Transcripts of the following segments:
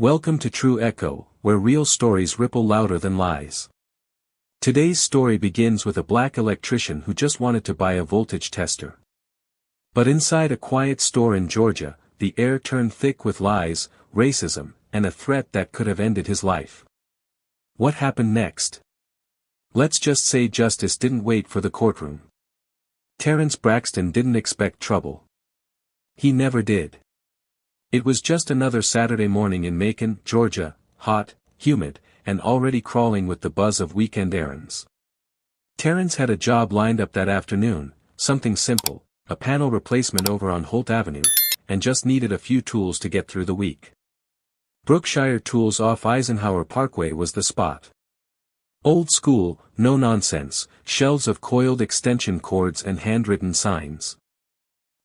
Welcome to True Echo, where real stories ripple louder than lies. Today's story begins with a black electrician who just wanted to buy a voltage tester. But inside a quiet store in Georgia, the air turned thick with lies, racism, and a threat that could have ended his life. What happened next? Let's just say justice didn't wait for the courtroom. Terrence Braxton didn't expect trouble. He never did. It was just another Saturday morning in Macon, Georgia, hot, humid, and already crawling with the buzz of weekend errands. Terrence had a job lined up that afternoon, something simple, a panel replacement over on Holt Avenue, and just needed a few tools to get through the week. Brookshire Tools off Eisenhower Parkway was the spot. Old school, no nonsense, shelves of coiled extension cords and handwritten signs.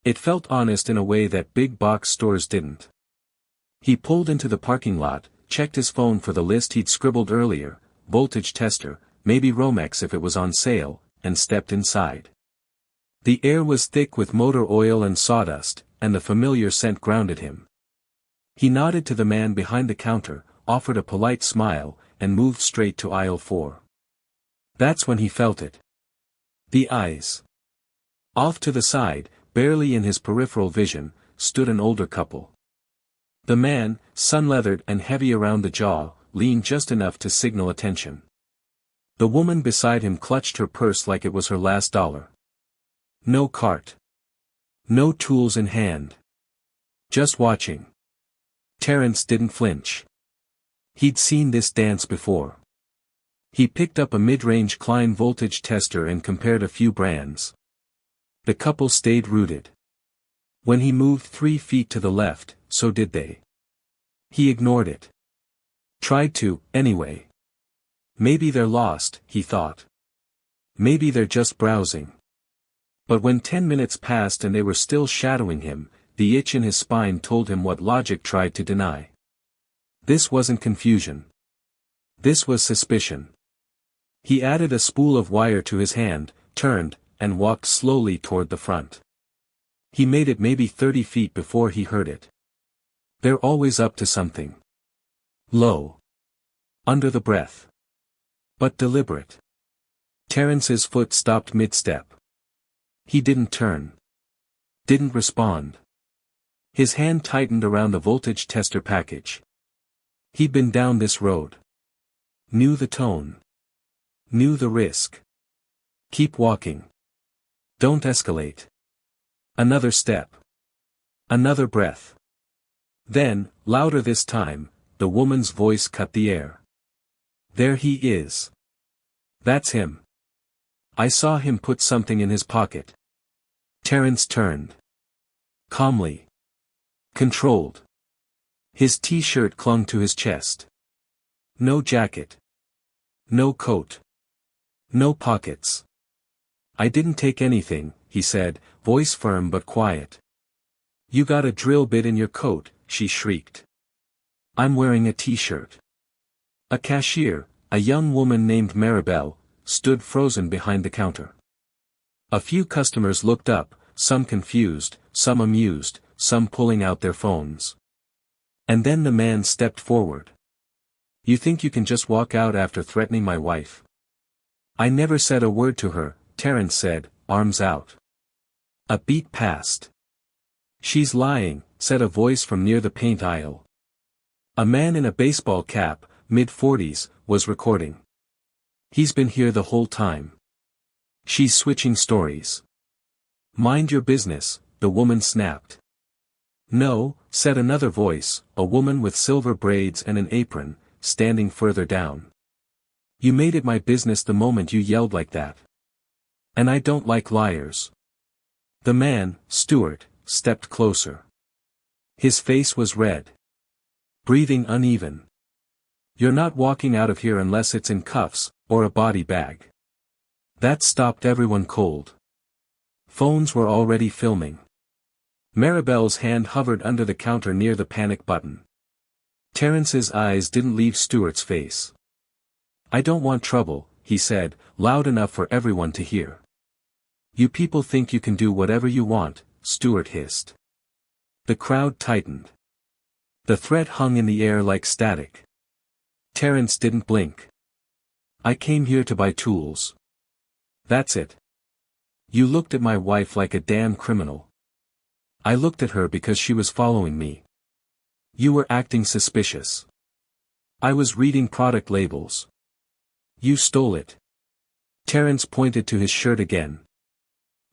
It felt honest in a way that big box stores didn't. He pulled into the parking lot, checked his phone for the list he'd scribbled earlier, voltage tester, maybe Romex if it was on sale, and stepped inside. The air was thick with motor oil and sawdust, and the familiar scent grounded him. He nodded to the man behind the counter, offered a polite smile, and moved straight to aisle 4. That's when he felt it. The eyes. Off to the side, barely in his peripheral vision, stood an older couple. The man, sun-leathered and heavy around the jaw, leaned just enough to signal attention. The woman beside him clutched her purse like it was her last dollar. No cart. No tools in hand. Just watching. Terrence didn't flinch. He'd seen this dance before. He picked up a mid-range Klein voltage tester and compared a few brands. The couple stayed rooted. When he moved 3 feet to the left, so did they. He ignored it. Tried to, anyway. Maybe they're lost, he thought. Maybe they're just browsing. But when 10 minutes passed and they were still shadowing him, the itch in his spine told him what logic tried to deny. This wasn't confusion. This was suspicion. He added a spool of wire to his hand, turned, and walked slowly toward the front. He made it maybe 30 feet before he heard it. They're always up to something. Low. Under the breath. But deliberate. Terrence's foot stopped mid-step. He didn't turn. Didn't respond. His hand tightened around the voltage tester package. He'd been down this road. Knew the tone. Knew the risk. Keep walking. Don't escalate. Another step. Another breath. Then, louder this time, the woman's voice cut the air. There he is. That's him. I saw him put something in his pocket. Terrence turned. Calmly. Controlled. His t-shirt clung to his chest. No jacket. No coat. No pockets. I didn't take anything, he said, voice firm but quiet. You got a drill bit in your coat, she shrieked. I'm wearing a t-shirt. A cashier, a young woman named Maribel, stood frozen behind the counter. A few customers looked up, some confused, some amused, some pulling out their phones. And then the man stepped forward. You think you can just walk out after threatening my wife? I never said a word to her, Terrence said, arms out. A beat passed. She's lying, said a voice from near the paint aisle. A man in a baseball cap, mid-40s, was recording. He's been here the whole time. She's switching stories. Mind your business, the woman snapped. No, said another voice, a woman with silver braids and an apron, standing further down. You made it my business the moment you yelled like that. And I don't like liars. The man, Stuart, stepped closer. His face was red. Breathing uneven. You're not walking out of here unless it's in cuffs, or a body bag. That stopped everyone cold. Phones were already filming. Maribel's hand hovered under the counter near the panic button. Terrence's eyes didn't leave Stuart's face. I don't want trouble, he said, loud enough for everyone to hear. You people think you can do whatever you want, Stuart hissed. The crowd tightened. The threat hung in the air like static. Terence didn't blink. I came here to buy tools. That's it. You looked at my wife like a damn criminal. I looked at her because she was following me. You were acting suspicious. I was reading product labels. You stole it. Terence pointed to his shirt again.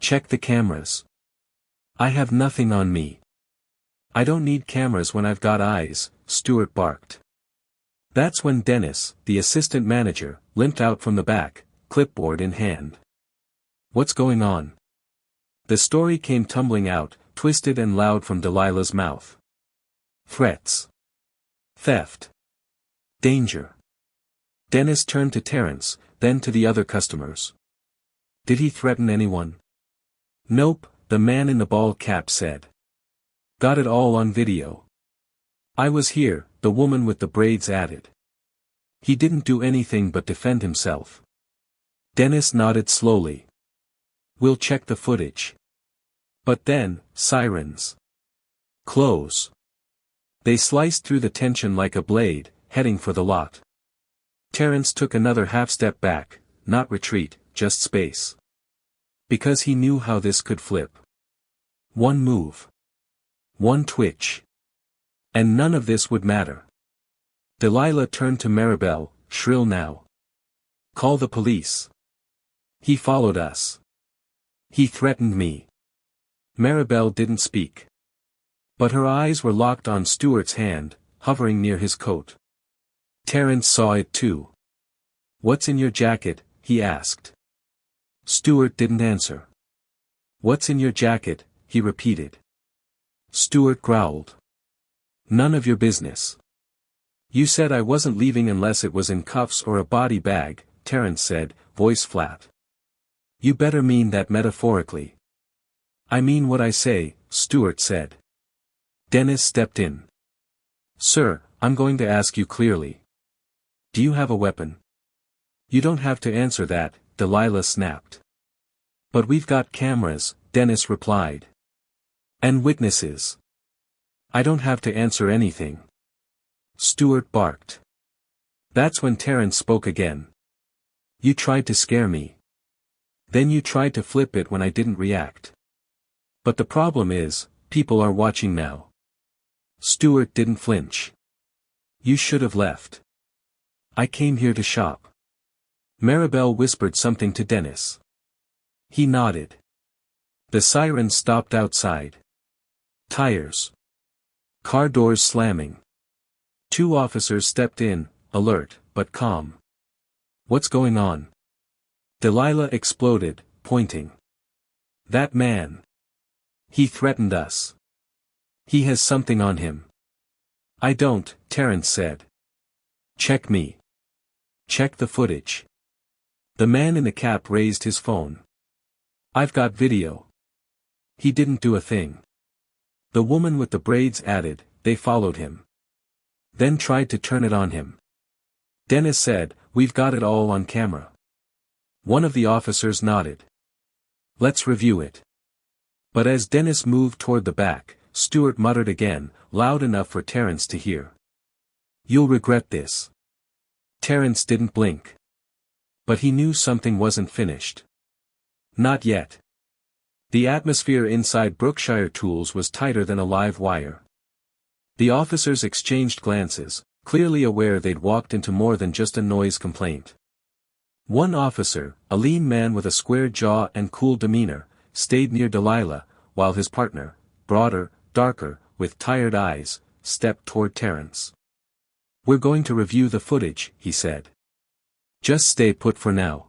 Check the cameras. I have nothing on me. I don't need cameras when I've got eyes, Stewart barked. That's when Dennis, the assistant manager, limped out from the back, clipboard in hand. What's going on? The story came tumbling out, twisted and loud from Delilah's mouth. Threats. Theft. Danger. Dennis turned to Terence, then to the other customers. Did he threaten anyone? Nope, the man in the bald cap said. Got it all on video. I was here, the woman with the braids added. He didn't do anything but defend himself. Dennis nodded slowly. We'll check the footage. But then, sirens. Close. They sliced through the tension like a blade, heading for the lot. Terence took another half-step back, not retreat, just space. Because he knew how this could flip. One move. One twitch. And none of this would matter. Delilah turned to Maribel, shrill now. Call the police. He followed us. He threatened me. Maribel didn't speak. But her eyes were locked on Stewart's hand, hovering near his coat. Terence saw it too. What's in your jacket? He asked. Stewart didn't answer. What's in your jacket? He repeated. Stewart growled. None of your business. You said I wasn't leaving unless it was in cuffs or a body bag, Terence said, voice flat. You better mean that metaphorically. I mean what I say, Stewart said. Dennis stepped in. Sir, I'm going to ask you clearly. Do you have a weapon? You don't have to answer that, Delilah snapped. But we've got cameras, Dennis replied. And witnesses. I don't have to answer anything. Stewart barked. That's when Terence spoke again. You tried to scare me. Then you tried to flip it when I didn't react. But the problem is, people are watching now. Stewart didn't flinch. You should have left. I came here to shop. Maribel whispered something to Dennis. He nodded. The sirens stopped outside. Tires. Car doors slamming. 2 officers stepped in, alert, but calm. What's going on? Delilah exploded, pointing. That man. He threatened us. He has something on him. I don't, Terence said. Check me. Check the footage. The man in the cap raised his phone. I've got video. He didn't do a thing. The woman with the braids added, they followed him. Then tried to turn it on him. Dennis said, we've got it all on camera. One of the officers nodded. Let's review it. But as Dennis moved toward the back, Stewart muttered again, loud enough for Terence to hear. You'll regret this. Terence didn't blink. But he knew something wasn't finished. Not yet. The atmosphere inside Brookshire Tools was tighter than a live wire. The officers exchanged glances, clearly aware they'd walked into more than just a noise complaint. One officer, a lean man with a square jaw and cool demeanor, stayed near Delilah, while his partner, broader, darker, with tired eyes, stepped toward Terence. We're going to review the footage, he said. Just stay put for now.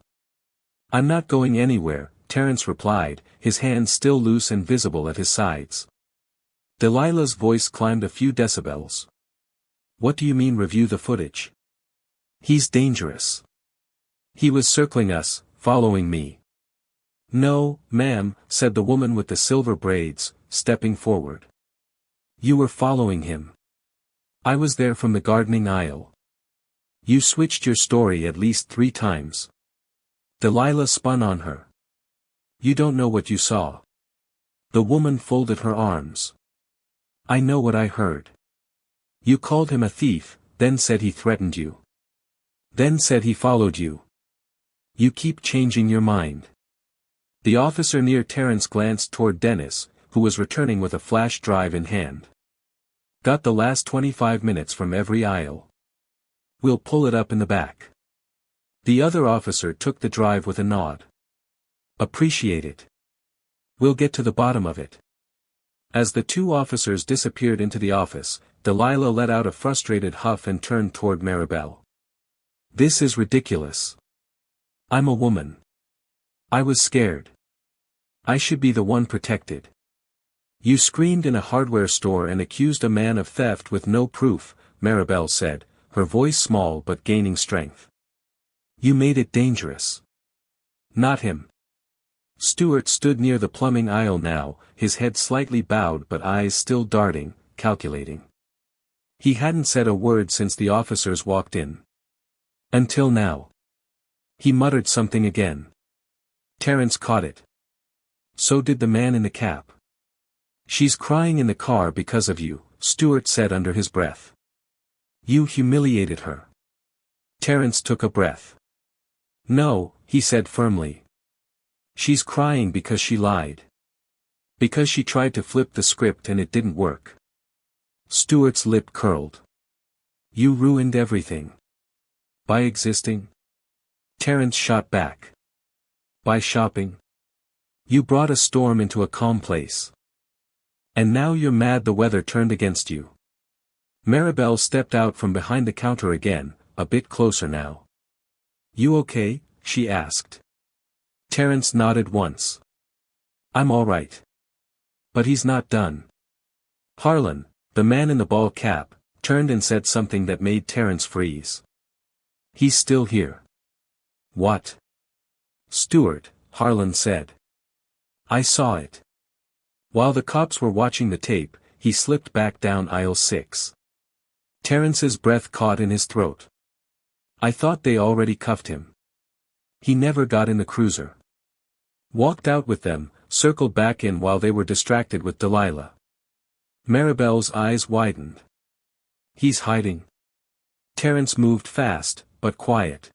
I'm not going anywhere, Terence replied, his hands still loose and visible at his sides. Delilah's voice climbed a few decibels. What do you mean review the footage? He's dangerous. He was circling us, following me. No, ma'am, said the woman with the silver braids, stepping forward. You were following him. I was there from the gardening aisle. You switched your story at least 3 times. Delilah spun on her. You don't know what you saw. The woman folded her arms. I know what I heard. You called him a thief, then said he threatened you. Then said he followed you. You keep changing your mind. The officer near Terence glanced toward Dennis, who was returning with a flash drive in hand. Got the last 25 minutes from every aisle. We'll pull it up in the back. The other officer took the drive with a nod. Appreciate it. We'll get to the bottom of it. As the two officers disappeared into the office, Delilah let out a frustrated huff and turned toward Maribel. This is ridiculous. I'm a woman. I was scared. I should be the one protected. You screamed in a hardware store and accused a man of theft with no proof, Maribel said, her voice small but gaining strength. You made it dangerous. Not him. Stuart stood near the plumbing aisle now, his head slightly bowed but eyes still darting, calculating. He hadn't said a word since the officers walked in. Until now. He muttered something again. Terence caught it. So did the man in the cap. She's crying in the car because of you, Stuart said under his breath. You humiliated her. Terence took a breath. No, he said firmly. She's crying because she lied. Because she tried to flip the script and it didn't work. Stuart's lip curled. You ruined everything. By existing? Terence shot back. By shopping? You brought a storm into a calm place. And now you're mad the weather turned against you. Maribel stepped out from behind the counter again, a bit closer now. You okay? She asked. Terence nodded once. I'm all right. But he's not done. Harlan, the man in the ball cap, turned and said something that made Terence freeze. He's still here. What? Stuart, Harlan said. I saw it. While the cops were watching the tape, he slipped back down aisle 6. Terence's breath caught in his throat. I thought they already cuffed him. He never got in the cruiser. Walked out with them, circled back in while they were distracted with Delilah. Maribel's eyes widened. He's hiding. Terence moved fast, but quiet.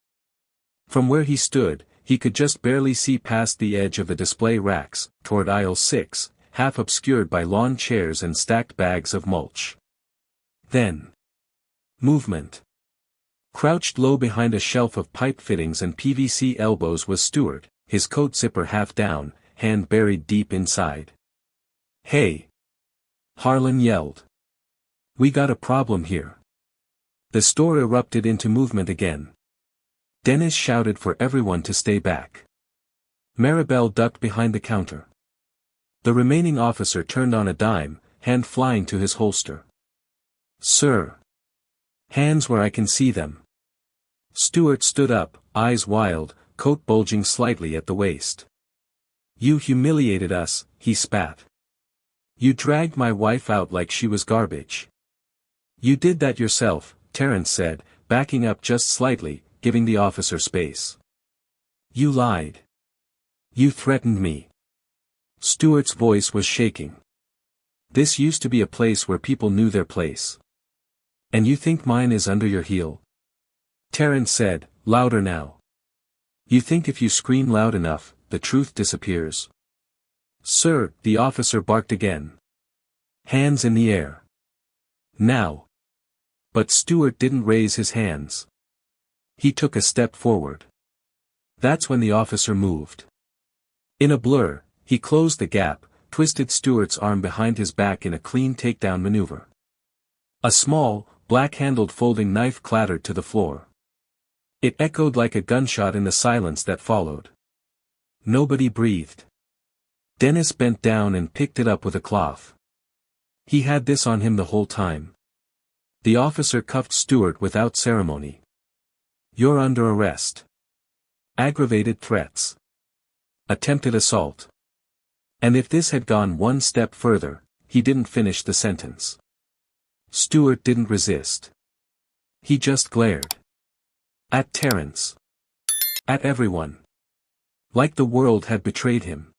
From where he stood, he could just barely see past the edge of the display racks, toward aisle 6, half obscured by lawn chairs and stacked bags of mulch. Then. Movement. Crouched low behind a shelf of pipe fittings and PVC elbows was Stuart, his coat zipper half down, hand buried deep inside. Hey! Harlan yelled. We got a problem here. The store erupted into movement again. Dennis shouted for everyone to stay back. Maribel ducked behind the counter. The remaining officer turned on a dime, hand flying to his holster. Sir. Hands where I can see them. Stuart stood up, eyes wild, coat bulging slightly at the waist. You humiliated us, he spat. You dragged my wife out like she was garbage. You did that yourself, Terence said, backing up just slightly, giving the officer space. You lied. You threatened me. Stuart's voice was shaking. This used to be a place where people knew their place. And you think mine is under your heel? Terence said, louder now. You think if you scream loud enough, the truth disappears? Sir, the officer barked again. Hands in the air. Now. But Stuart didn't raise his hands. He took a step forward. That's when the officer moved. In a blur, he closed the gap, twisted Stuart's arm behind his back in a clean takedown maneuver. A small, black-handled folding knife clattered to the floor. It echoed like a gunshot in the silence that followed. Nobody breathed. Dennis bent down and picked it up with a cloth. He had this on him the whole time. The officer cuffed Stuart without ceremony. You're under arrest. Aggravated threats. Attempted assault. And if this had gone one step further, he didn't finish the sentence. Stuart didn't resist. He just glared. At Terence. At everyone. Like the world had betrayed him.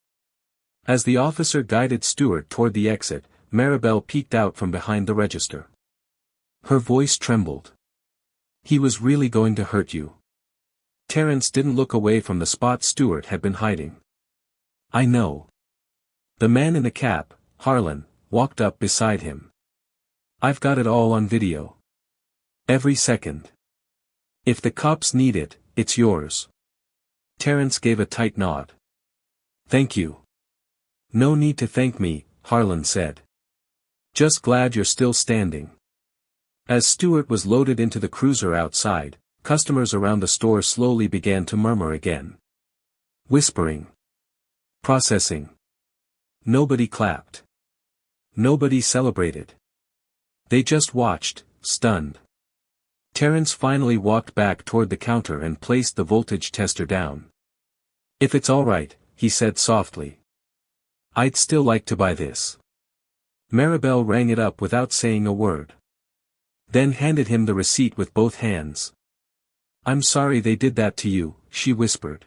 As the officer guided Stuart toward the exit, Maribel peeked out from behind the register. Her voice trembled. He was really going to hurt you. Terence didn't look away from the spot Stuart had been hiding. I know. The man in the cap, Harlan, walked up beside him. I've got it all on video. Every second. If the cops need it, it's yours. Terence gave a tight nod. Thank you. No need to thank me, Harlan said. Just glad you're still standing. As Stuart was loaded into the cruiser outside, customers around the store slowly began to murmur again. Whispering. Processing. Nobody clapped. Nobody celebrated. They just watched, stunned. Terence finally walked back toward the counter and placed the voltage tester down. If it's all right, he said softly. I'd still like to buy this. Maribel rang it up without saying a word. Then handed him the receipt with both hands. I'm sorry they did that to you, she whispered.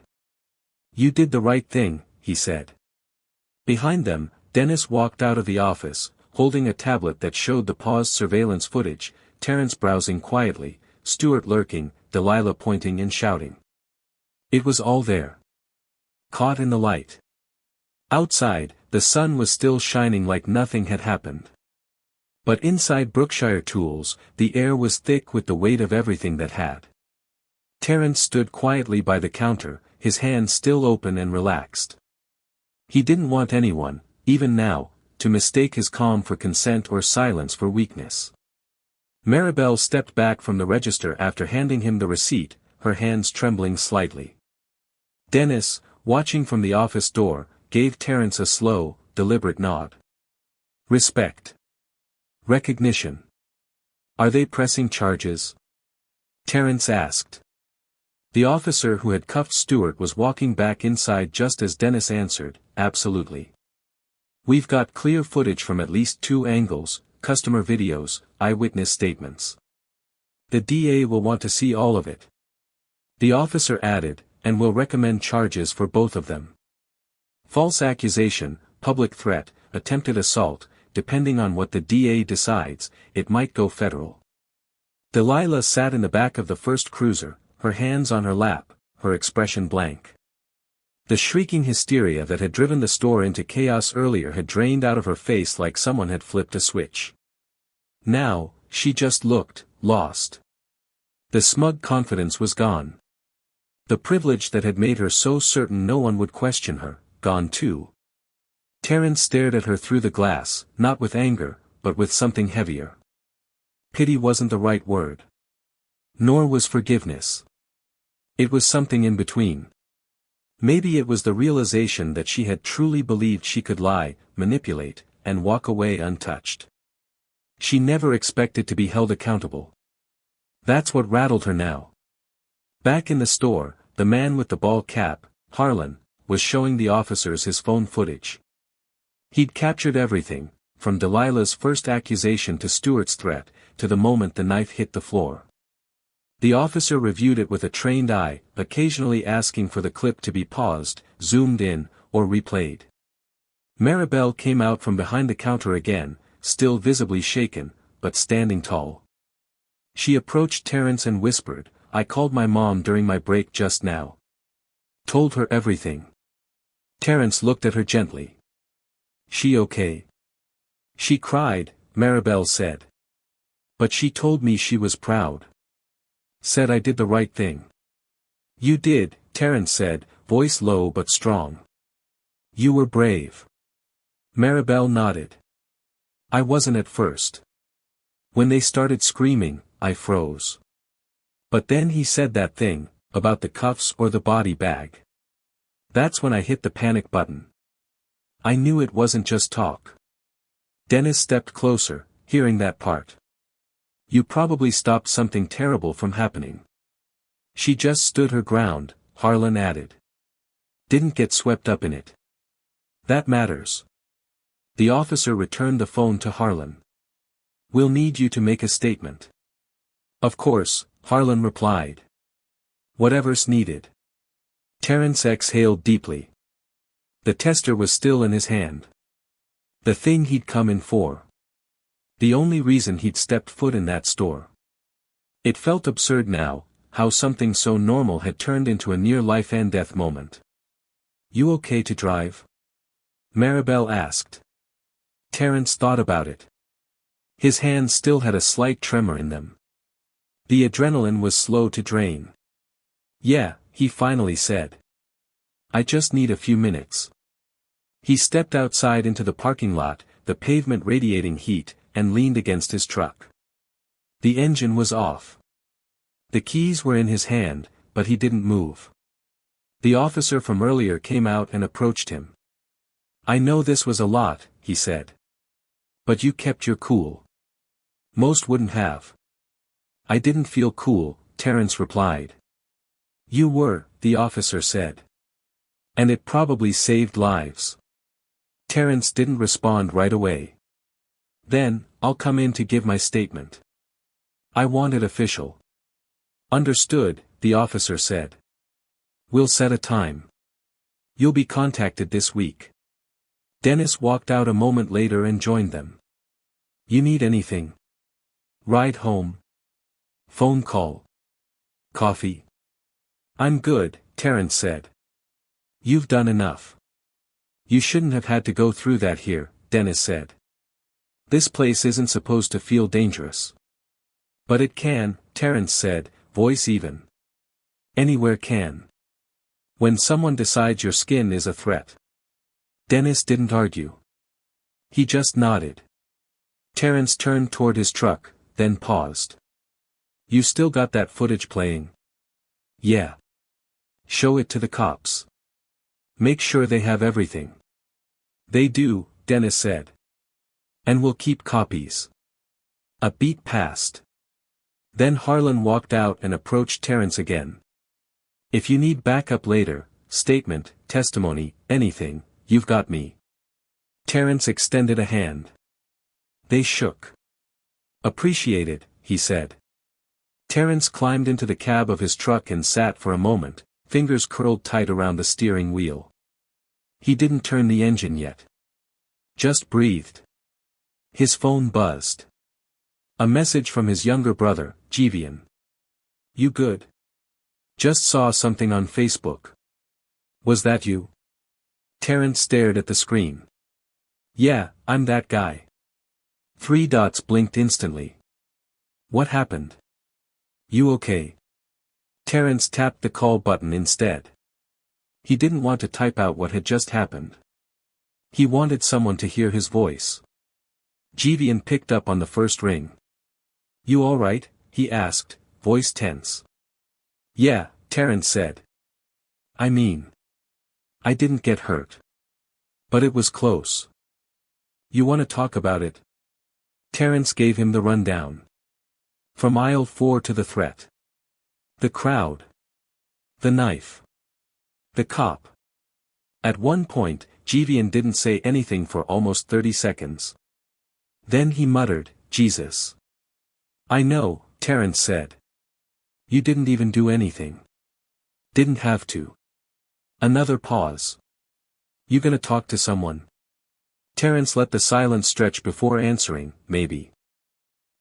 You did the right thing, he said. Behind them, Dennis walked out of the office, holding a tablet that showed the paused surveillance footage, Terence browsing quietly, Stuart lurking, Delilah pointing and shouting. It was all there. Caught in the light. Outside, the sun was still shining like nothing had happened. But inside Brookshire Tools, the air was thick with the weight of everything that had. Terence stood quietly by the counter, his hands still open and relaxed. He didn't want anyone, even now, to mistake his calm for consent or silence for weakness. Maribel stepped back from the register after handing him the receipt, her hands trembling slightly. Dennis, watching from the office door, gave Terence a slow, deliberate nod. Respect. Recognition. Are they pressing charges? Terence asked. The officer who had cuffed Stuart was walking back inside just as Dennis answered, absolutely. We've got clear footage from at least 2 angles, customer videos, eyewitness statements. The DA will want to see all of it. The officer added, and will recommend charges for both of them. False accusation, public threat, attempted assault, depending on what the DA decides, it might go federal. Delilah sat in the back of the first cruiser, her hands on her lap, her expression blank. The shrieking hysteria that had driven the store into chaos earlier had drained out of her face like someone had flipped a switch. Now, she just looked, lost. The smug confidence was gone. The privilege that had made her so certain no one would question her, gone too. Terence stared at her through the glass, not with anger, but with something heavier. Pity wasn't the right word. Nor was forgiveness. It was something in between. Maybe it was the realization that she had truly believed she could lie, manipulate, and walk away untouched. She never expected to be held accountable. That's what rattled her now. Back in the store, the man with the ball cap, Harlan, was showing the officers his phone footage. He'd captured everything, from Delilah's first accusation to Stuart's threat, to the moment the knife hit the floor. The officer reviewed it with a trained eye, occasionally asking for the clip to be paused, zoomed in, or replayed. Maribel came out from behind the counter again, still visibly shaken, but standing tall. She approached Terence and whispered, I called my mom during my break just now. Told her everything. Terence looked at her gently. She okay? She cried, Maribel said. But she told me she was proud. Said I did the right thing. You did, Terence said, voice low but strong. You were brave. Maribel nodded. I wasn't at first. When they started screaming, I froze. But then he said that thing, about the cuffs or the body bag. That's when I hit the panic button. I knew it wasn't just talk. Dennis stepped closer, hearing that part. You probably stopped something terrible from happening. She just stood her ground, Harlan added. Didn't get swept up in it. That matters. The officer returned the phone to Harlan. We'll need you to make a statement. Of course, Harlan replied. Whatever's needed. Terence exhaled deeply. The tester was still in his hand. The thing he'd come in for. The only reason he'd stepped foot in that store. It felt absurd now, how something so normal had turned into a near life-and-death moment. "You okay to drive?" Maribel asked. Terence thought about it. His hands still had a slight tremor in them. The adrenaline was slow to drain. "Yeah," he finally said. "I just need a few minutes." He stepped outside into the parking lot, the pavement radiating heat, and leaned against his truck. The engine was off. The keys were in his hand, but he didn't move. The officer from earlier came out and approached him. "I know this was a lot," he said. "But you kept your cool. Most wouldn't have." "I didn't feel cool," Terence replied. "You were," the officer said. "And it probably saved lives." Terence didn't respond right away. "Then, I'll come in to give my statement. I want it official." "Understood," the officer said. "We'll set a time. You'll be contacted this week." Dennis walked out a moment later and joined them. "You need anything? Ride home? Phone call? Coffee?" "I'm good," Terence said. "You've done enough. You shouldn't have had to go through that here," Dennis said. "This place isn't supposed to feel dangerous." "But it can," Terence said, voice even. "Anywhere can. When someone decides your skin is a threat." Dennis didn't argue. He just nodded. Terence turned toward his truck, then paused. "You still got that footage playing?" "Yeah." "Show it to the cops. Make sure they have everything." "They do," Dennis said. "And we'll keep copies." A beat passed. Then Harlan walked out and approached Terence again. "If you need backup later, statement, testimony, anything, you've got me." Terence extended a hand. They shook. "Appreciate it," he said. Terence climbed into the cab of his truck and sat for a moment, fingers curled tight around the steering wheel. He didn't turn the engine yet. Just breathed. His phone buzzed. A message from his younger brother, Jivian. "You good? Just saw something on Facebook." "Was that you?" Terence stared at the screen. "Yeah, I'm that guy." 3 dots blinked instantly. "What happened? You okay?" Terence tapped the call button instead. He didn't want to type out what had just happened. He wanted someone to hear his voice. Jivian picked up on the first ring. "You all right?" he asked, voice tense. "Yeah," Terence said. "I mean, I didn't get hurt. But it was close. You want to talk about it?" Terence gave him the rundown. From aisle 4 to the threat. The crowd. The knife. The cop. At one point, Jivian didn't say anything for almost 30 seconds. Then he muttered, "Jesus." "I know," Terence said. "You didn't even do anything. Didn't have to." Another pause. "You gonna talk to someone?" Terence let the silence stretch before answering, "Maybe."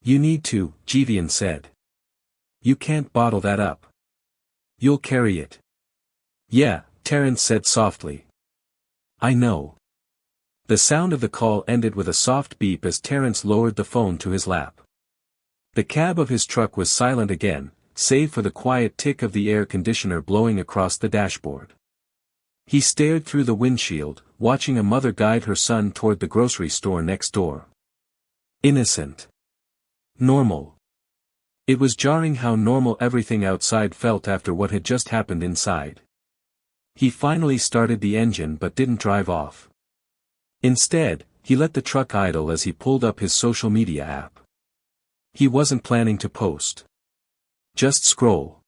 "You need to," Jivian said. "You can't bottle that up. You'll carry it." "Yeah," Terence said softly. "I know." The sound of the call ended with a soft beep as Terence lowered the phone to his lap. The cab of his truck was silent again, save for the quiet tick of the air conditioner blowing across the dashboard. He stared through the windshield, watching a mother guide her son toward the grocery store next door. Innocent. Normal. It was jarring how normal everything outside felt after what had just happened inside. He finally started the engine but didn't drive off. Instead, he let the truck idle as he pulled up his social media app. He wasn't planning to post. Just scroll.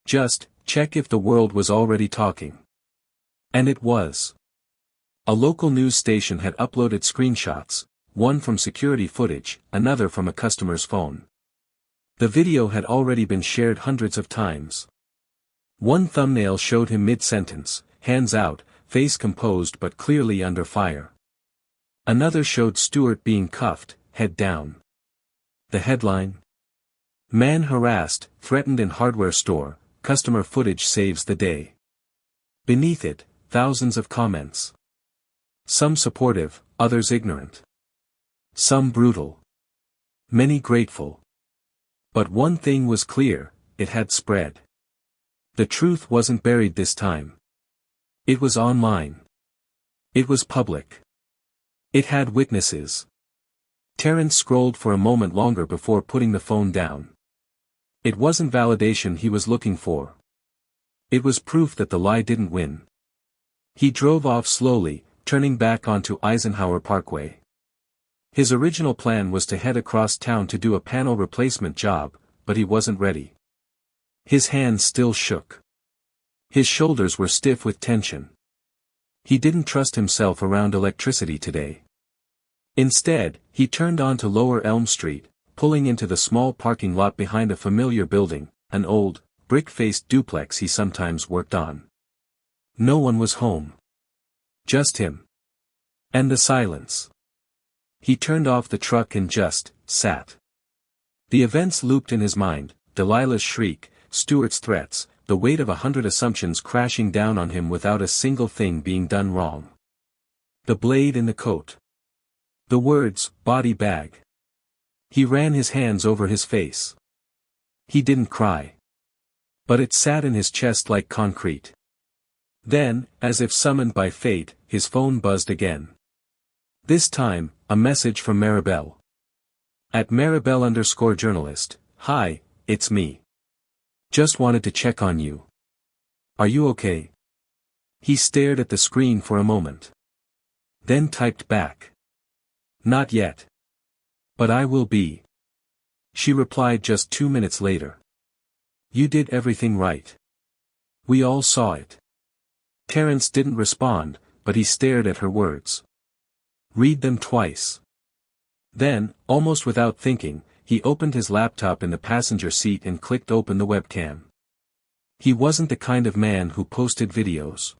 Just check if the world was already talking. And it was. A local news station had uploaded screenshots, one from security footage, another from a customer's phone. The video had already been shared hundreds of times. One thumbnail showed him mid-sentence, hands out, face composed but clearly under fire. Another showed Stewart being cuffed, head down. The headline? Man harassed, threatened in hardware store, customer footage saves the day. Beneath it, thousands of comments. Some supportive, others ignorant. Some brutal. Many grateful. But one thing was clear, it had spread. The truth wasn't buried this time. It was online. It was public. It had witnesses. Terrence scrolled for a moment longer before putting the phone down. It wasn't validation he was looking for. It was proof that the lie didn't win. He drove off slowly, turning back onto Eisenhower Parkway. His original plan was to head across town to do a panel replacement job, but he wasn't ready. His hands still shook. His shoulders were stiff with tension. He didn't trust himself around electricity today. Instead, he turned onto Lower Elm Street, pulling into the small parking lot behind a familiar building, an old, brick-faced duplex he sometimes worked on. No one was home. Just him. And the silence. He turned off the truck and just sat. The events looped in his mind, Delilah's shriek, Stuart's threats, the weight of 100 assumptions crashing down on him without a single thing being done wrong. The blade in the coat. The words, body bag. He ran his hands over his face. He didn't cry. But it sat in his chest like concrete. Then, as if summoned by fate, his phone buzzed again. This time, a message from Maribel. At Maribel_journalist, "Hi, it's me. Just wanted to check on you. Are you okay?" He stared at the screen for a moment. Then typed back. "Not yet. But I will be." She replied just 2 minutes later. "You did everything right. We all saw it." Terrence didn't respond, but he stared at her words. Read them twice. Then, almost without thinking, he opened his laptop in the passenger seat and clicked open the webcam. He wasn't the kind of man who posted videos.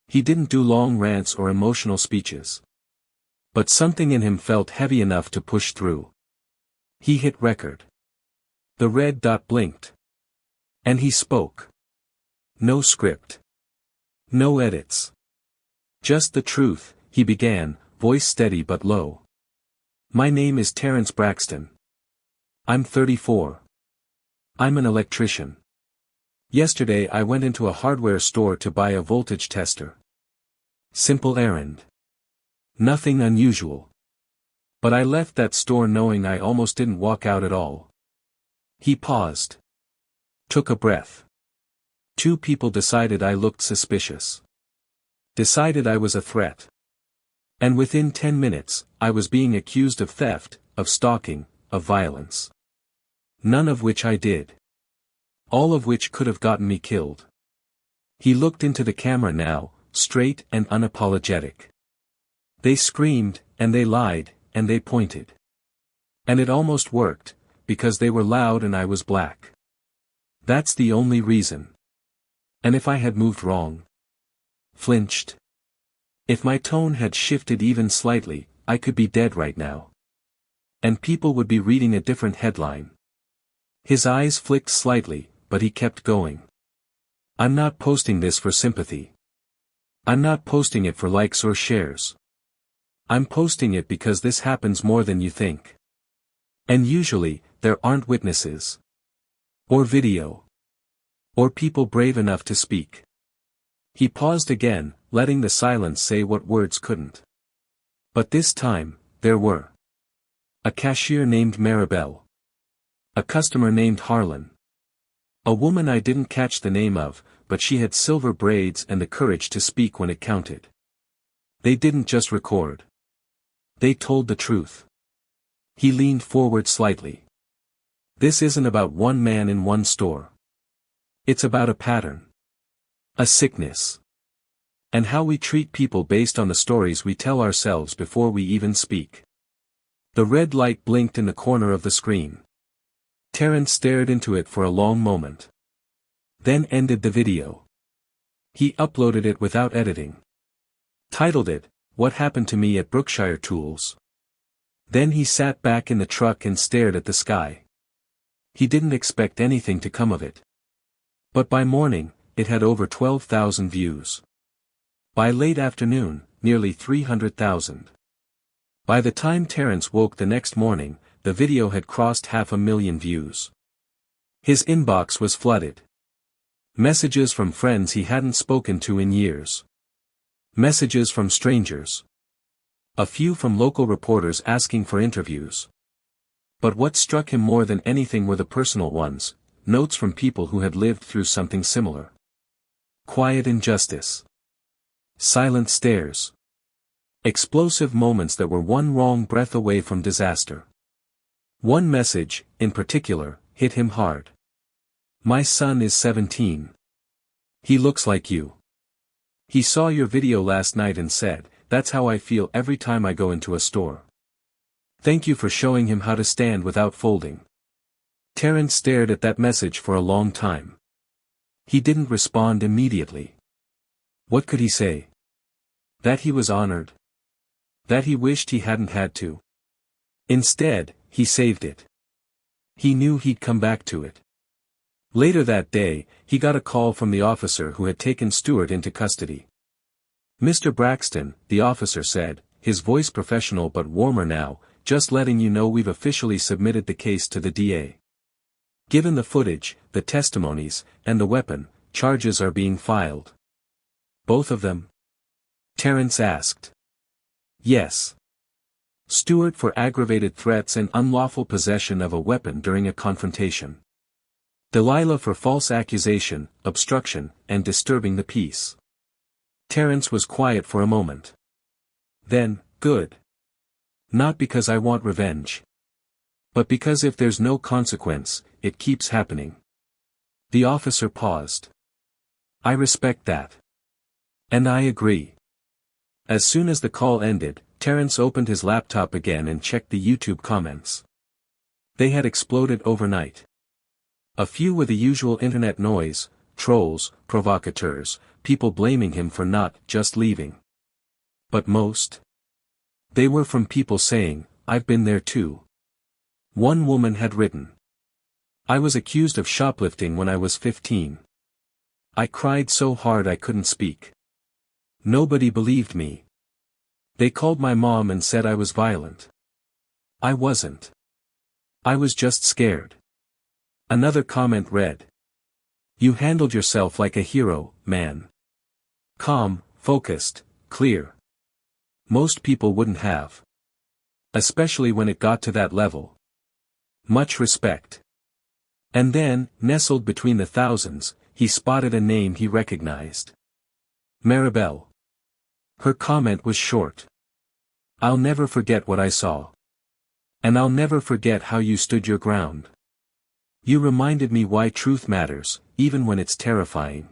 He didn't do long rants or emotional speeches. But something in him felt heavy enough to push through. He hit record. The red dot blinked. And he spoke. No script. No edits. Just the truth, he began, voice steady but low. "My name is Terrence Braxton. I'm 34. I'm an electrician. Yesterday I went into a hardware store to buy a voltage tester. Simple errand. Nothing unusual. But I left that store knowing I almost didn't walk out at all." He paused. Took a breath. "2 people decided I looked suspicious. Decided I was a threat. And within 10 minutes, I was being accused of theft, of stalking, of violence. None of which I did. All of which could have gotten me killed." He looked into the camera now, straight and unapologetic. "They screamed, and they lied, and they pointed. And it almost worked, because they were loud and I was black. That's the only reason. And if I had moved wrong, flinched, if my tone had shifted even slightly, I could be dead right now. And people would be reading a different headline." His eyes flicked slightly, but he kept going. "I'm not posting this for sympathy. I'm not posting it for likes or shares. I'm posting it because this happens more than you think. And usually, there aren't witnesses. Or video. Or people brave enough to speak." He paused again, letting the silence say what words couldn't. But this time, there were. A cashier named Maribel. A customer named Harlan. A woman I didn't catch the name of, but she had silver braids and the courage to speak when it counted. They didn't just record. They told the truth. He leaned forward slightly. "This isn't about one man in one store. It's about a pattern. A sickness. And how we treat people based on the stories we tell ourselves before we even speak." The red light blinked in the corner of the screen. Terrence stared into it for a long moment. Then ended the video. He uploaded it without editing. Titled it, "What Happened to Me at Brookshire Tools." Then he sat back in the truck and stared at the sky. He didn't expect anything to come of it. But by morning, it had over 12,000 views. By late afternoon, nearly 300,000. By the time Terence woke the next morning, the video had crossed 500,000 views. His inbox was flooded. Messages from friends he hadn't spoken to in years. Messages from strangers. A few from local reporters asking for interviews. But what struck him more than anything were the personal ones, notes from people who had lived through something similar. Quiet injustice. Silent stares. Explosive moments that were one wrong breath away from disaster. One message, in particular, hit him hard. My son is 17. He looks like you. He saw your video last night and said, "That's how I feel every time I go into a store. Thank you for showing him how to stand without folding." Terence stared at that message for a long time. He didn't respond immediately. What could he say? That he was honored? That he wished he hadn't had to? Instead, he saved it. He knew he'd come back to it. Later that day, he got a call from the officer who had taken Stewart into custody. "Mr. Braxton," the officer said, his voice professional but warmer now, "just letting you know we've officially submitted the case to the DA. Given the footage, the testimonies, and the weapon, charges are being filed." "Both of them?" Terence asked. "Yes. Stewart for aggravated threats and unlawful possession of a weapon during a confrontation. Delilah for false accusation, obstruction, and disturbing the peace." Terence was quiet for a moment. Then, "Good. Not because I want revenge. But because if there's no consequence, it keeps happening." The officer paused. "I respect that. And I agree." As soon as the call ended, Terence opened his laptop again and checked the YouTube comments. They had exploded overnight. A few were the usual internet noise, trolls, provocateurs, people blaming him for not just leaving. But most? They were from people saying, "I've been there too." One woman had written, "I was accused of shoplifting when I was 15. I cried so hard I couldn't speak. Nobody believed me. They called my mom and said I was violent. I wasn't. I was just scared." Another comment read, "You handled yourself like a hero, man. Calm, focused, clear. Most people wouldn't have. Especially when it got to that level. Much respect." And then, nestled between the thousands, he spotted a name he recognized. Maribel. Her comment was short. "I'll never forget what I saw. And I'll never forget how you stood your ground. You reminded me why truth matters, even when it's terrifying."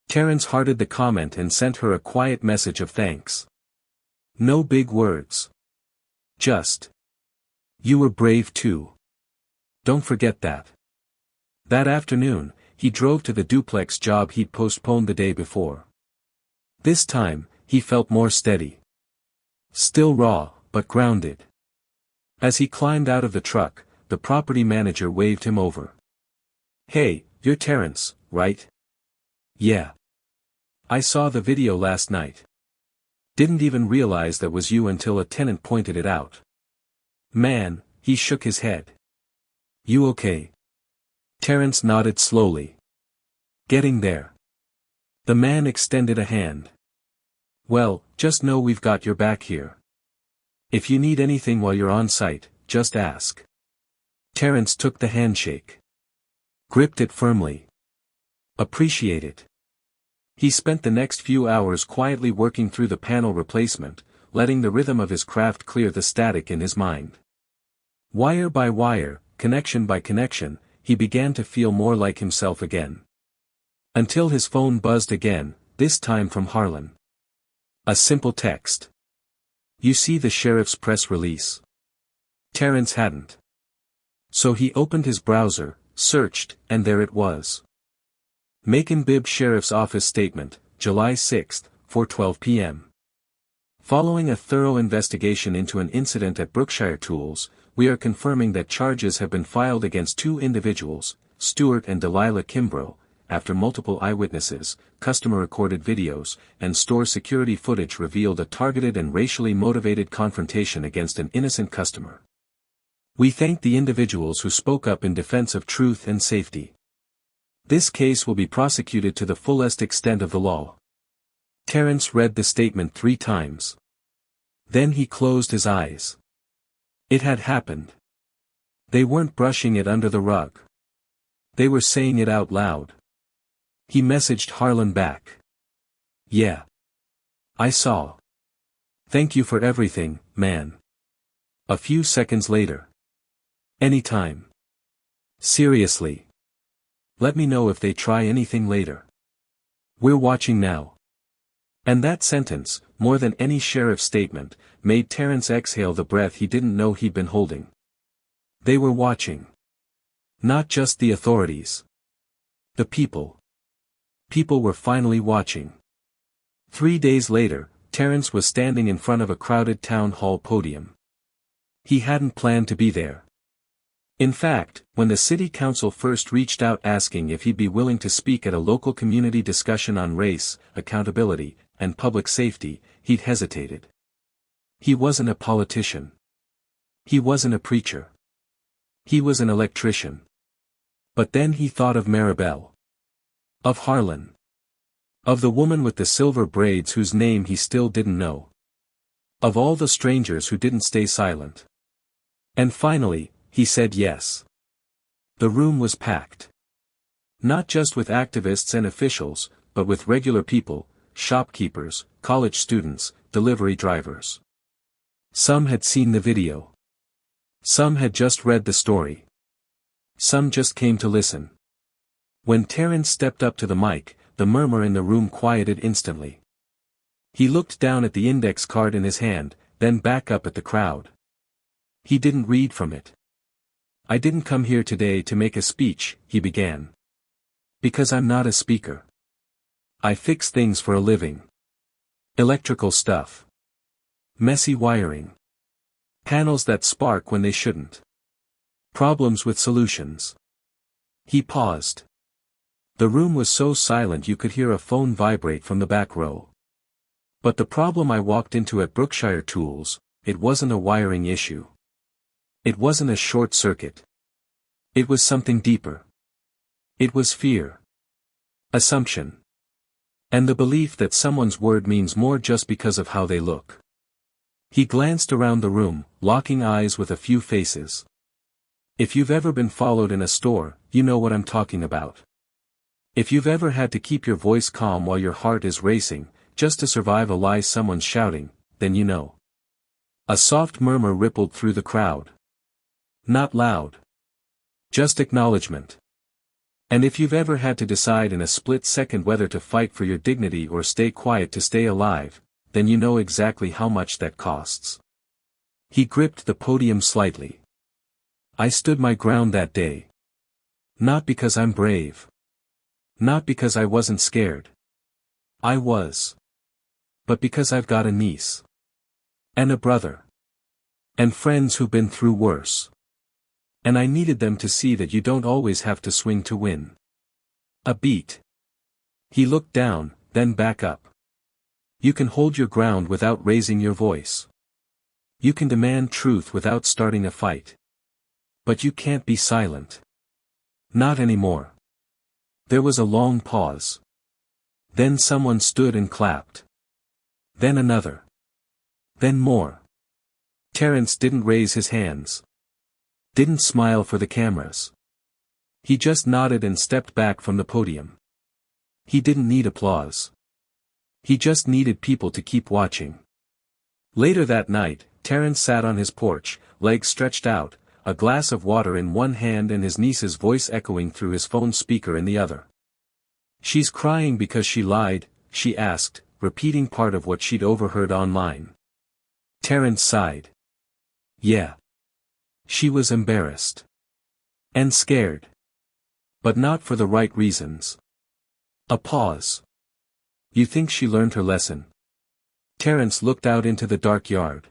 Terence hearted the comment and sent her a quiet message of thanks. No big words. Just, "You were brave too. Don't forget that." That afternoon, he drove to the duplex job he'd postponed the day before. This time, he felt more steady. Still raw, but grounded. As he climbed out of the truck, the property manager waved him over. "Hey, you're Terence, right?" "Yeah. I saw the video last night. Didn't even realize that was you until a tenant pointed it out." "Man," he shook his head. "You okay?" Terence nodded slowly. "Getting there." The man extended a hand. "Well, just know we've got your back here. If you need anything while you're on site, just ask." Terence took the handshake. Gripped it firmly. "Appreciate it." He spent the next few hours quietly working through the panel replacement, letting the rhythm of his craft clear the static in his mind. Wire by wire, connection by connection, he began to feel more like himself again. Until his phone buzzed again, this time from Harlan. A simple text. "You see the sheriff's press release?" Terence hadn't. So he opened his browser, searched, and there it was. Macon Bibb Sheriff's Office Statement, July 6, 4:12 p.m. Following a thorough investigation into an incident at Brookshire Tools, we are confirming that charges have been filed against two individuals, Stuart and Delilah Kimbrough, after multiple eyewitnesses, customer-recorded videos, and store security footage revealed a targeted and racially motivated confrontation against an innocent customer. We thank the individuals who spoke up in defense of truth and safety. This case will be prosecuted to the fullest extent of the law. Terence read the statement 3 times. Then he closed his eyes. It had happened. They weren't brushing it under the rug. They were saying it out loud. He messaged Harlan back. "Yeah. I saw. Thank you for everything, man." A few seconds later. "Anytime. Seriously. Let me know if they try anything later. We're watching now." And that sentence, more than any sheriff's statement, made Terence exhale the breath he didn't know he'd been holding. They were watching. Not just the authorities. The people. People were finally watching. 3 days later, Terence was standing in front of a crowded town hall podium. He hadn't planned to be there. In fact, when the city council first reached out asking if he'd be willing to speak at a local community discussion on race, accountability, and public safety, he'd hesitated. He wasn't a politician. He wasn't a preacher. He was an electrician. But then he thought of Maribel. Of Harlan. Of the woman with the silver braids whose name he still didn't know. Of all the strangers who didn't stay silent. And finally, he said yes. The room was packed. Not just with activists and officials, but with regular people, shopkeepers, college students, delivery drivers. Some had seen the video. Some had just read the story. Some just came to listen. When Terence stepped up to the mic, the murmur in the room quieted instantly. He looked down at the index card in his hand, then back up at the crowd. He didn't read from it. "I didn't come here today to make a speech," he began. "Because I'm not a speaker. I fix things for a living. Electrical stuff. Messy wiring. Panels that spark when they shouldn't. Problems with solutions." He paused. The room was so silent you could hear a phone vibrate from the back row. "But the problem I walked into at Brookshire Tools, it wasn't a wiring issue. It wasn't a short circuit. It was something deeper. It was fear. Assumption. And the belief that someone's word means more just because of how they look." He glanced around the room, locking eyes with a few faces. If you've ever been followed in a store, you know what I'm talking about. If you've ever had to keep your voice calm while your heart is racing, just to survive a lie someone's shouting, then you know. A soft murmur rippled through the crowd. Not loud. Just acknowledgement. And if you've ever had to decide in a split second whether to fight for your dignity or stay quiet to stay alive, then you know exactly how much that costs. He gripped the podium slightly. "I stood my ground that day. Not because I'm brave. Not because I wasn't scared. I was. But because I've got a niece. And a brother. And friends who've been through worse. And I needed them to see that you don't always have to swing to win." A beat. He looked down, then back up. You can hold your ground without raising your voice. You can demand truth without starting a fight. But you can't be silent. Not anymore. There was a long pause. Then someone stood and clapped. Then another. Then more. Terence didn't raise his hands. Didn't smile for the cameras. He just nodded and stepped back from the podium. He didn't need applause. He just needed people to keep watching. Later that night, Terence sat on his porch, legs stretched out, a glass of water in one hand and his niece's voice echoing through his phone speaker in the other. "She's crying because she lied?" she asked, repeating part of what she'd overheard online. Terence sighed. "Yeah. She was embarrassed. And scared. But not for the right reasons." A pause. "You think she learned her lesson?" Terence looked out into the dark yard.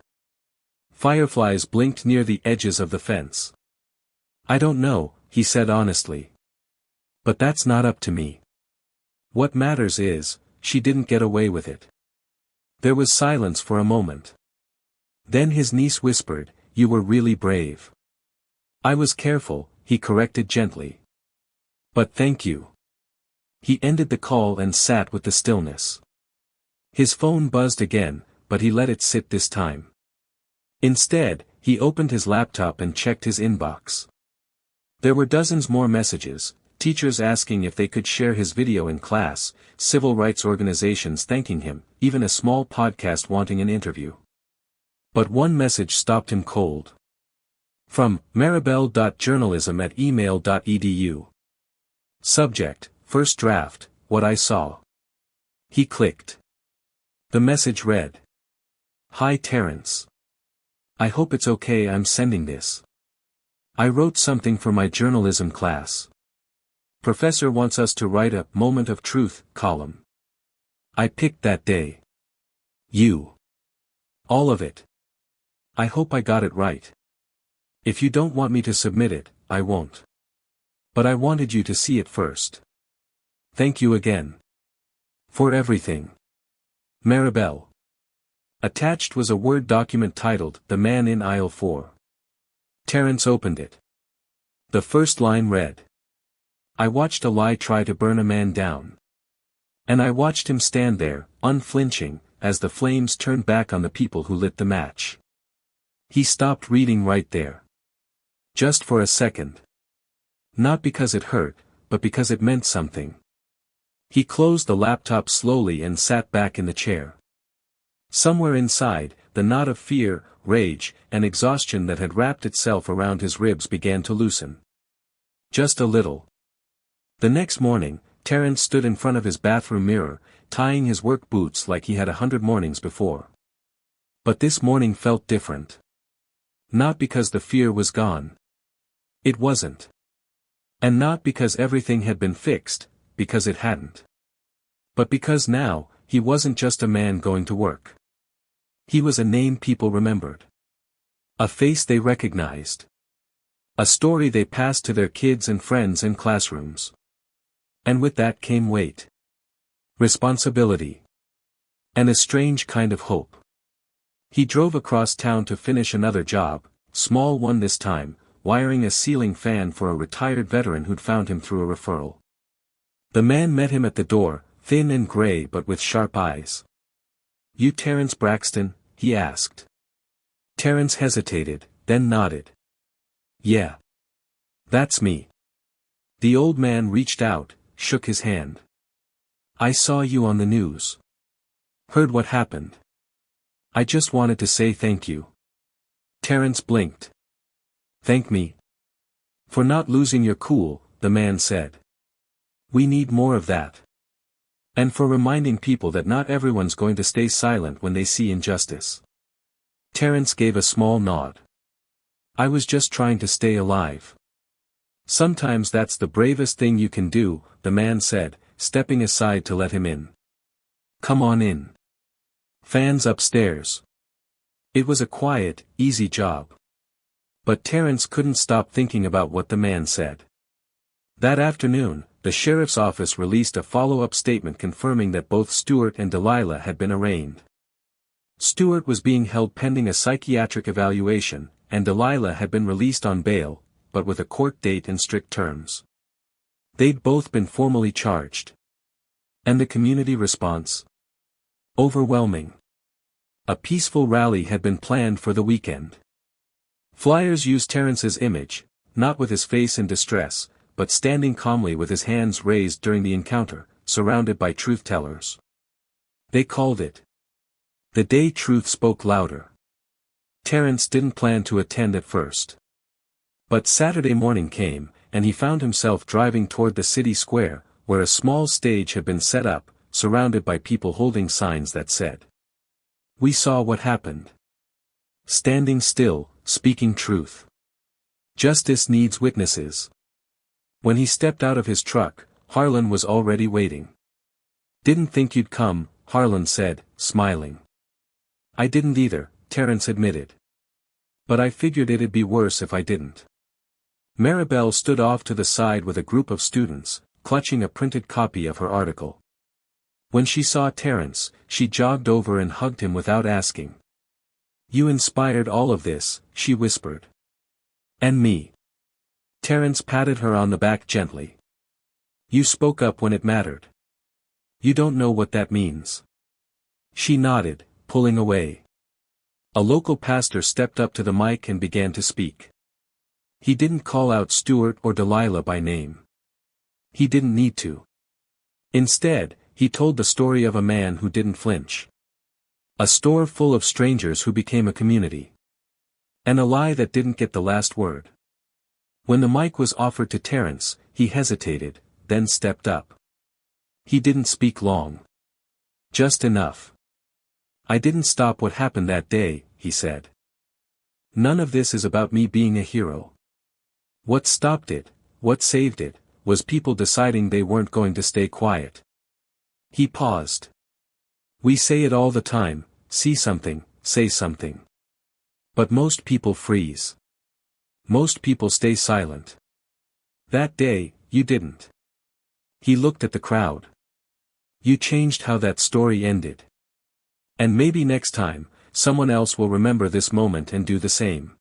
Fireflies blinked near the edges of the fence. "I don't know," he said honestly. "But that's not up to me. What matters is, she didn't get away with it." There was silence for a moment. Then his niece whispered, "You were really brave." "I was careful," he corrected gently. "But thank you." He ended the call and sat with the stillness. His phone buzzed again, but he let it sit this time. Instead, he opened his laptop and checked his inbox. There were dozens more messages, teachers asking if they could share his video in class, civil rights organizations thanking him, even a small podcast wanting an interview. But one message stopped him cold. From maribel.journalism@email.edu. Subject, First Draft, What I Saw. He clicked. The message read. "Hi Terence. I hope it's okay I'm sending this. I wrote something for my journalism class. Professor wants us to write a Moment of Truth column. I picked that day. You. All of it. I hope I got it right. If you don't want me to submit it, I won't. But I wanted you to see it first. Thank you again. For everything. Maribel." Attached was a Word document titled, "The Man in Aisle 4. Terence opened it. The first line read. "I watched a lie try to burn a man down. And I watched him stand there, unflinching, as the flames turned back on the people who lit the match." He stopped reading right there. Just for a second. Not because it hurt, but because it meant something. He closed the laptop slowly and sat back in the chair. Somewhere inside, the knot of fear, rage, and exhaustion that had wrapped itself around his ribs began to loosen. Just a little. The next morning, Terence stood in front of his bathroom mirror, tying his work boots like he had 100 mornings before. But this morning felt different. Not because the fear was gone. It wasn't. And not because everything had been fixed, because it hadn't. But because now, he wasn't just a man going to work. He was a name people remembered. A face they recognized. A story they passed to their kids and friends in classrooms. And with that came weight. Responsibility. And a strange kind of hope. He drove across town to finish another job, small one this time, wiring a ceiling fan for a retired veteran who'd found him through a referral. The man met him at the door, thin and gray but with sharp eyes. "You Terence Braxton?" he asked. Terence hesitated, then nodded. "Yeah. That's me." The old man reached out, shook his hand. "I saw you on the news. Heard what happened. I just wanted to say thank you." Terence blinked. "Thank me?" "For not losing your cool," the man said. "We need more of that. And for reminding people that not everyone's going to stay silent when they see injustice." Terence gave a small nod. "I was just trying to stay alive." "Sometimes that's the bravest thing you can do," the man said, stepping aside to let him in. "Come on in. Fans upstairs." It was a quiet, easy job. But Terence couldn't stop thinking about what the man said. That afternoon, the sheriff's office released a follow-up statement confirming that both Stewart and Delilah had been arraigned. Stewart was being held pending a psychiatric evaluation, and Delilah had been released on bail, but with a court date and strict terms. They'd both been formally charged. And the community response? Overwhelming. A peaceful rally had been planned for the weekend. Flyers used Terence's image, not with his face in distress, but standing calmly with his hands raised during the encounter, surrounded by truth-tellers. They called it "The Day Truth Spoke Louder." Terence didn't plan to attend at first. But Saturday morning came, and he found himself driving toward the city square, where a small stage had been set up, surrounded by people holding signs that said, "We saw what happened. Standing still, speaking truth. Justice needs witnesses." When he stepped out of his truck, Harlan was already waiting. "Didn't think you'd come," Harlan said, smiling. I didn't either, Terence admitted. But I figured it'd be worse if I didn't. Maribel stood off to the side with a group of students, clutching a printed copy of her article. When she saw Terence, she jogged over and hugged him without asking. You inspired all of this, she whispered. And me. Terence patted her on the back gently. You spoke up when it mattered. You don't know what that means. She nodded, pulling away. A local pastor stepped up to the mic and began to speak. He didn't call out Stuart or Delilah by name. He didn't need to. Instead, he told the story of a man who didn't flinch. A store full of strangers who became a community. And a lie that didn't get the last word. When the mic was offered to Terence, he hesitated, then stepped up. He didn't speak long. Just enough. I didn't stop what happened that day, he said. None of this is about me being a hero. What stopped it, what saved it, was people deciding they weren't going to stay quiet. He paused. We say it all the time, see something, say something. But most people freeze. Most people stay silent. That day, you didn't. He looked at the crowd. You changed how that story ended. And maybe next time, someone else will remember this moment and do the same.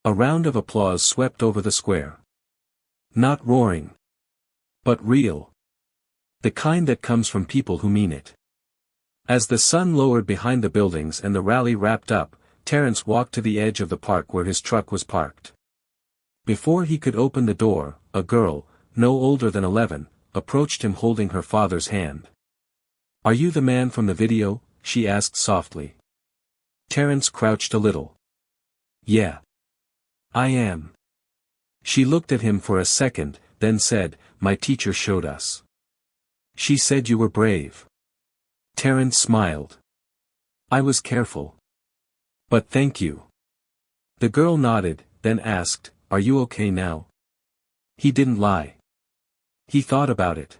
A round of applause swept over the square. Not roaring. But real. The kind that comes from people who mean it. As the sun lowered behind the buildings and the rally wrapped up, Terence walked to the edge of the park where his truck was parked. Before he could open the door, a girl, no older than 11, approached him holding her father's hand. Are you the man from the video? She asked softly. Terence crouched a little. Yeah. I am. She looked at him for a second, then said, my teacher showed us. She said you were brave. Terence smiled. I was careful. But thank you. The girl nodded, then asked, are you okay now? He didn't lie. He thought about it.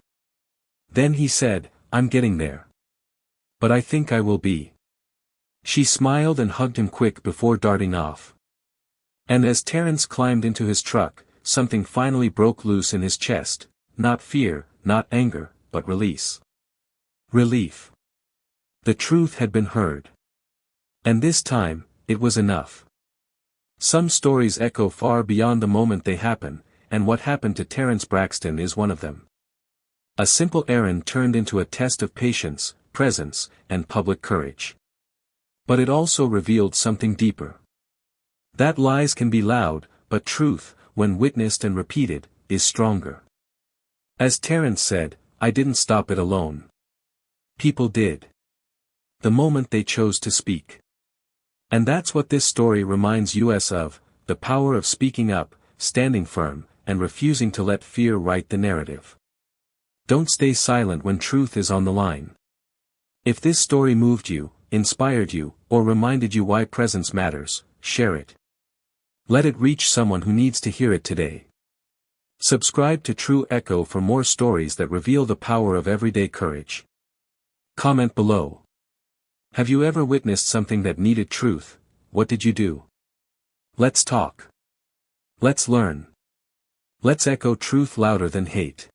Then he said, I'm getting there. But I think I will be. She smiled and hugged him quick before darting off. And as Terence climbed into his truck, something finally broke loose in his chest, not fear, not anger, but release. Relief. The truth had been heard. And this time, it was enough. Some stories echo far beyond the moment they happen, and what happened to Terence Braxton is one of them. A simple errand turned into a test of patience, presence, and public courage. But it also revealed something deeper. That lies can be loud, but truth, when witnessed and repeated, is stronger. As Terence said, I didn't stop it alone. People did. The moment they chose to speak. And that's what this story reminds us of, the power of speaking up, standing firm, and refusing to let fear write the narrative. Don't stay silent when truth is on the line. If this story moved you, inspired you, or reminded you why presence matters, share it. Let it reach someone who needs to hear it today. Subscribe to True Echo for more stories that reveal the power of everyday courage. Comment below. Have you ever witnessed something that needed truth? What did you do? Let's talk. Let's learn. Let's echo truth louder than hate.